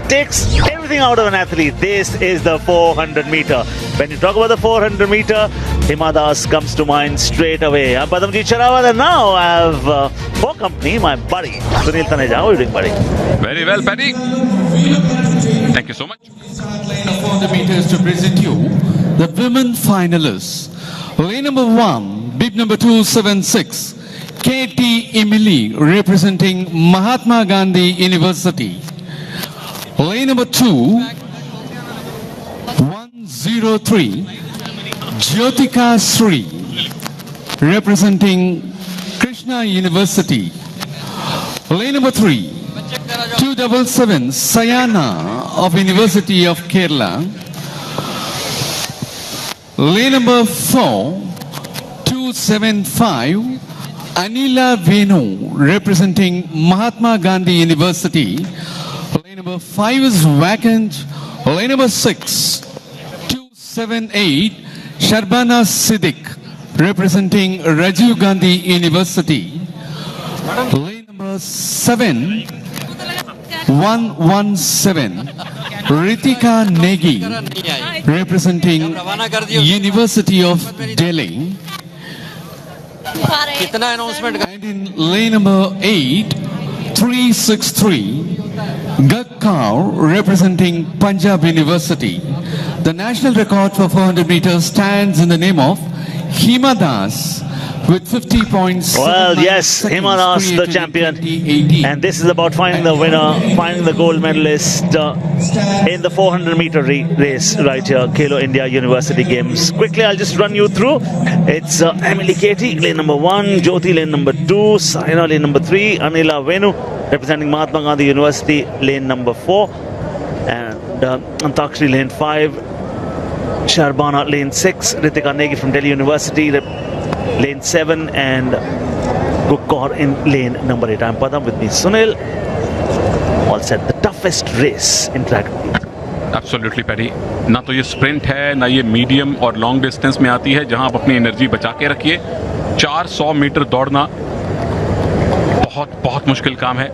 takes everything out of an athlete. This is the 400 meter. When you talk about the 400 meter, Hima Das comes to mind straight away. I'm Padamjit Sherawat, and now I have for company my buddy Sunil Taneja. How are you doing, buddy? Very well, Paddy. Thank you so much. 400 meters to present you the women finalists. Lane number 1, bib number 276, KT Emily representing Mahatma Gandhi University. Lane number 2, 103, Jyotika Sri representing Krishna University. Lane number 3, 277, Sayana of University of Kerala. Lane number 4, 275, Anila Venu representing Mahatma Gandhi University. Lane number 5 is vacant. Lane number 6, 278, Sharbana Siddiq representing Rajiv Gandhi University. Lane number 7, 117, Ritika Negi representing University of Delhi. And in lane number 8, 363, Gakkar representing Punjab University. The national record for 400 meters stands in the name of Hima Das with 50 points. Well, yes, Hima Das, the champion. And this is about finding the winner, finding the gold medalist in the 400 meter race right here, Khelo India University Games. Quickly, I'll just run you through. It's Emily Katie, lane number 1, Jyoti, lane number 2, Saina, lane number 3, Anila Venu, representing Mahatma Gandhi University, lane number 4, and Antakshri, lane 5, Sharbana, lane 6, Ritika Negi from Delhi University, lane 7, and Gakkar in lane number 8. I'm Padam, with me Sunil. All set. The toughest race in track and field. Absolutely, Paddy. ना तो ये sprint है, ना ये medium और long distance में आती है, जहां आप अपनी एनर्जी बचा के रखिए. 400 मीटर दौड़ना बहुत मुश्किल काम है.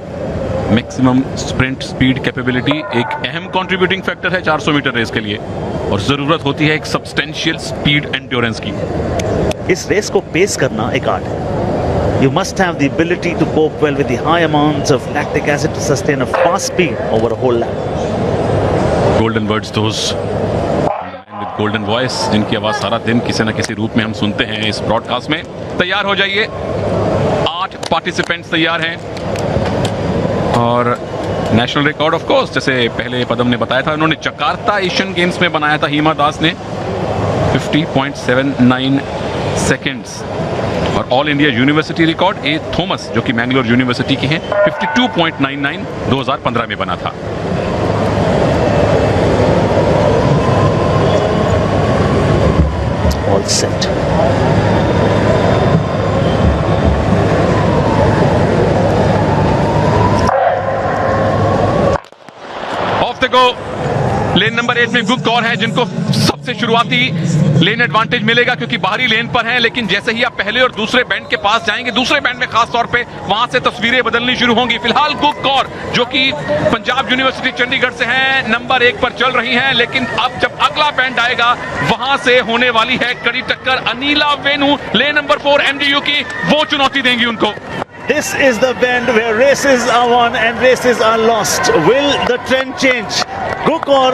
मैक्सिमम स्प्रिंट स्पीड कैपेबिलिटी एक अहम कंट्रीब्यूटिंग फैक्टर है 400 मीटर रेस के लिए, और जरूरत होती है एक सब्सटेंशियल स्पीड एंड्योरेंस की. इस रेस को पेस करना एक आर्ट है. You must have the ability to cope well with the high amounts of lactic acid to sustain a fast speed over a whole lap. Golden words those with golden voice, जिनकी आवाज सारा दिन किसी न किसी रूप में हम सुनते हैं इस ब्रॉडकास्ट में. तैयार हो जाइए. 8 पार्टिसिपेंट्स तैयार हैं, और नेशनल रिकॉर्ड ऑफ कोर्स जैसे पहले पदम ने बताया था, उन्होंने जकार्ता एशियन गेम्स में बनाया था हिमा दास ने 50.79 सेकेंड्स. और all India university record a Thomas, जो कि मैंगलोर यूनिवर्सिटी की हैं, 52.99 2015 में बना था. All set. Of the go. Lane number 8 में गुक्कौर है, जिनको सबसे शुरुआती लेन एडवांटेज मिलेगा क्योंकि बाहरी लेन पर हैं. लेकिन जैसे ही आप पहले और दूसरे बैंड के पास जाएंगे, दूसरे बैंड में खास तौर पे, वहां से तस्वीरें बदलनी शुरू होंगी. फिलहाल गुक्कौर, जो कि पंजाब यूनिवर्सिटी चंडीगढ़ से हैं, नंबर 1 पर चल रही हैं. लेकिन अब जब अगला बैंड आएगा, वहां से होने वाली है कड़ी टक्कर. Anila Venu, lane number 4 MDU की, वो चुनौती देंगी उनको. This is the bend where races are won and races are lost. Will the trend change? Gakkar,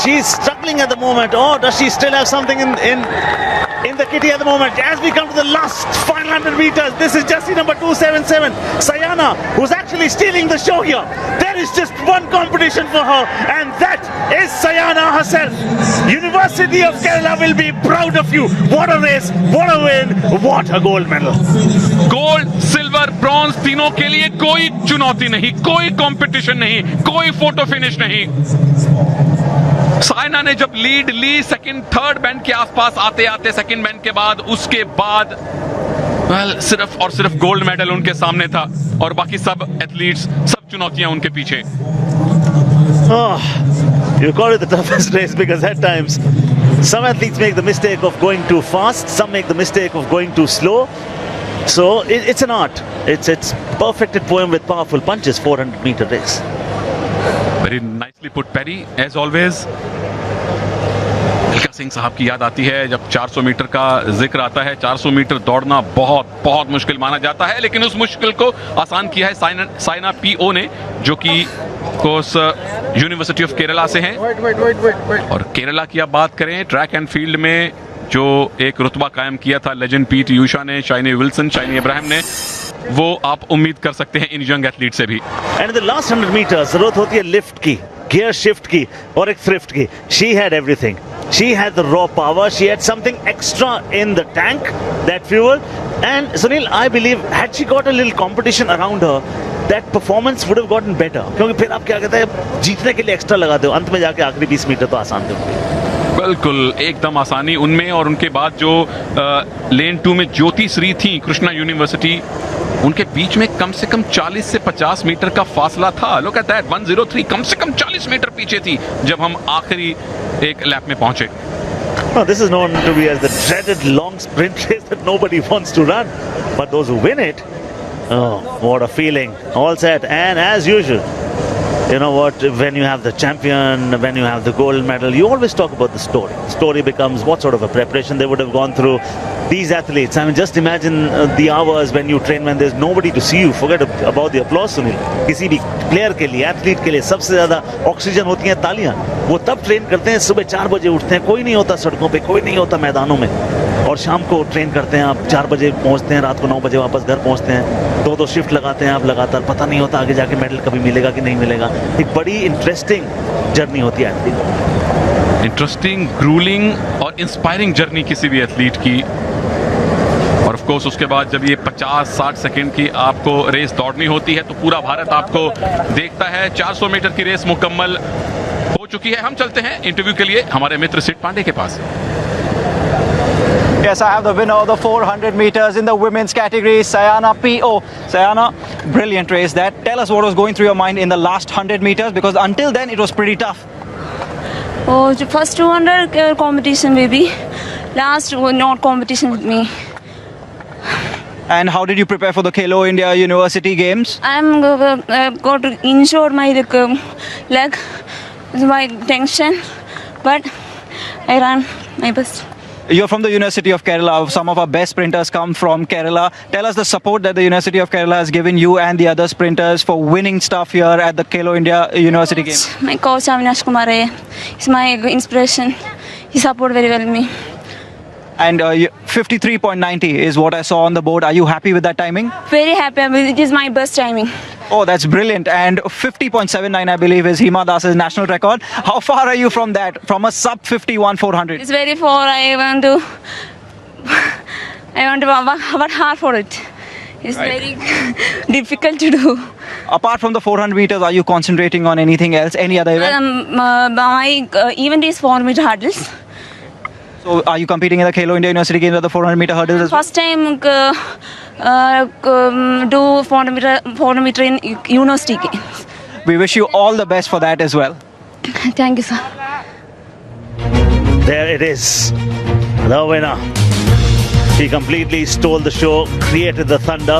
she's struggling at the moment. Or does she still have something in the kitty at the moment? As we come to the last 500 meters, this is Jassi number 277, Sayana, who's actually stealing the show here. There is just one competition for her, and that is Sayana herself. University of Kerala will be proud of you. What a race, what a win, what a gold medal. Gold, silver, bronze तीनों के लिए कोई चुनौती नहीं, कोई competition नहीं, कोई photo finish नहीं. साइना ने जब लीड ली सेकंड थर्ड बैंड के आसपास आते आते, सेकंड बैंड के बाद, उसके बाद सिर्फ और सिर्फ गोल्ड मेडल उनके सामने था, और बाकी सब एथलीट्स, सब चुनौतियां उनके पीछे. You call it the toughest race because at times some athletes make the mistake of going too fast, some make the mistake of going too slow. So it's an art. It's perfected poem with powerful punches. 400 meter race. Very nicely put Perry as always. Milkha Singh साहब की याद आती है जब 400 metre का जिक्र आता है। 400 मीटर दौड़ना बहुत बहुत मुश्किल माना जाता है, लेकिन उस मुश्किल को आसान किया है साइना पीओ ने, जो कि कोर्स यूनिवर्सिटी ऑफ केरला से हैं। और केरला की आप बात करें, ट्रैक एंड फील्ड में जो एक रुतबा कायम किया था लेजेंड पीटी ऊषा ने, शाइनी विल्सन, शाइनी इब्राहिम ने, वो आप उम्मीद कर सकते हैं इन यंग एथलीट से भी। एंड द लास्ट 100 मीटर जरूरत होती है लिफ्ट की, गियर शिफ्ट की और एक थ्रिफ्ट की। She had everything. She had the raw power. She had something extra in the tank, that fuel. And Sunil, I believe, had she got a little competition around her, that performance would have gotten better. क्योंकि फिर आप क्या कहते हैं, जीतने के लिए extra लगाते हो, अंत में जाके आखिरी 20 मीटर तो आसान थे। बिल्कुल एकदम आसानी उनमें। और उनके बाद जो लेन 2 में ज्योति श्री थी कृष्णा यूनिवर्सिटी, उनके बीच में कम से कम 40 से 50 मीटर का फासला था। लुक एट दैट, 103 कम से कम 40 मीटर पीछे थी जब हम आखिरी एक लैप में पहुंचे। No, this is known to be as the dreaded long sprint race that nobody wants to run, but those who win it, oh, what a feeling! All set, and as usual, you know what? When you have the champion, when you have the gold medal, you always talk about the story. The story becomes what sort of a preparation they would have gone through. These athletes, I mean, just imagine the hours when you train, when there's nobody to see you. Forget about the applause, Sunil. किसी भी player के लिए, athlete के लिए सबसे ज्यादा oxygen होती हैं तालियां। वो तब ट्रेन करते हैं, सुबह 4 बजे उठते हैं, कोई नहीं होता सड़कों पे, कोई नहीं होता मैदानों में, और शाम को ट्रेन करते हैं। आप 4 बजे पहुंचते हैं, रात को 9 बजे वापस घर पहुंचते हैं। 2-2 शिफ्ट लगाते हैं आप लगातार, पता नहीं होता आगे जाके मेडल कभी मिलेगा कि नहीं मिलेगा। एक बड़ी इंटरेस्टिंग जर्नी होती है एथलीट। इंटरेस्टिंग, ग्रूलिंग और इंस्पायरिंग जर्नी किसी भी एथलीट की। और ऑफ कोर्स उसके बाद जब ये 50-60 सेकंड की आपको रेस दौड़नी होती है तो पूरा भारत आपको देखता है। 400 मीटर की रेस मुकम्मल हो चुकी है। हम चलते हैं इंटरव्यू के लिए हमारे मित्र सिड पांडे के पास। Yes, I have the winner of the 400 meters in the women's category, Sayana P.O. Sayana, brilliant race that. Tell us what was going through your mind in the last 100 meters, because until then it was pretty tough. Oh, the first 200 competition maybe, last not competition with me. And how did you prepare for the Khelo India University Games? I'm got to injure my leg, my tension, but I ran my best. You're from the University of Kerala. Some of our best sprinters come from Kerala. Tell us the support that the University of Kerala has given you and the other sprinters for winning stuff here at the Khelo India University Games. My coach Avinash Kumar is my inspiration. He supported very well me. And 53.90 is what I saw on the board. Are you happy with that timing? Very happy. It is my best timing. Oh, that's brilliant. And 50.79, I believe, is Hima Das's national record. How far are you from that? From a sub 51 400? It's very far. I want to work hard for it. It's very difficult to do. Apart from the 400 meters, are you concentrating on anything else? Any other event? My event is 400 meter hurdles. So, are you competing in the Khelo India University Games at the 400 meter hurdles as well? First time do 400 meter in university games. We wish you all the best for that as well. Thank you, sir. There it is, the winner. He completely stole the show, created the thunder.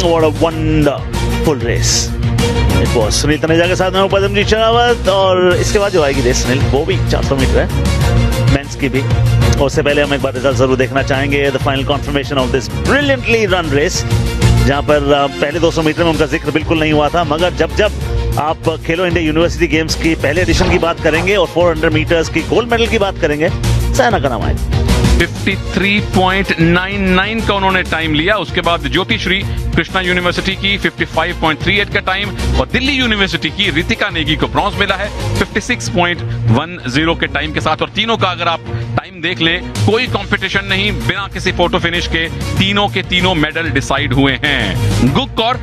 What a wonderful race it was. Sunil Taneja के साथ मैं हूं पदमजीत शेरावत, और इसके बाद जो आएगी race Sunil, वो भी 400 मीटर है, मेंस की भी। और उससे पहले हम एक बार रिजल्ट जरूर देखना चाहेंगे, the final confirmation of this brilliantly run race, जहां पर पहले 200 मीटर में उनका जिक्र बिल्कुल नहीं हुआ था, मगर जब आप खेलो इंडिया यूनिवर्सिटी गेम्स की पहले एडिशन की बात करेंगे और 400 मीटर्स की गोल्ड मेडल की बात करेंगे, सायना का नाम आएगा। 53.99 का उन्होंने टाइम लिया। उसके बाद ज्योति श्री कृष्णा यूनिवर्सिटी की 55.38 का टाइम, और दिल्ली यूनिवर्सिटी की रितिका नेगी को ब्रॉन्ज मिला है 56.10 के टाइम के साथ। और तीनों का अगर आप टाइम देख ले, कोई कंपटीशन नहीं, बिना किसी फोटो फिनिश के तीनों के तीनों मेडल डिसाइड हुए हैं। गुक कौर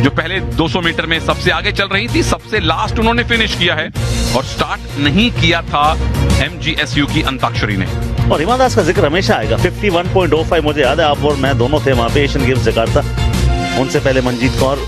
जो पहले 200 मीटर में सबसे आगे चल रही थी, सबसे लास्ट उन्होंने फिनिश किया है, और स्टार्ट नहीं किया था MGSU की अंताक्षरी ने। और हिमा दास का जिक्र हमेशा आएगा। 51.05 मुझे याद है, आप और मैं दोनों थे वहां पे एशियन गेम्स जकार्ता। उनसे पहले मनजीत कौर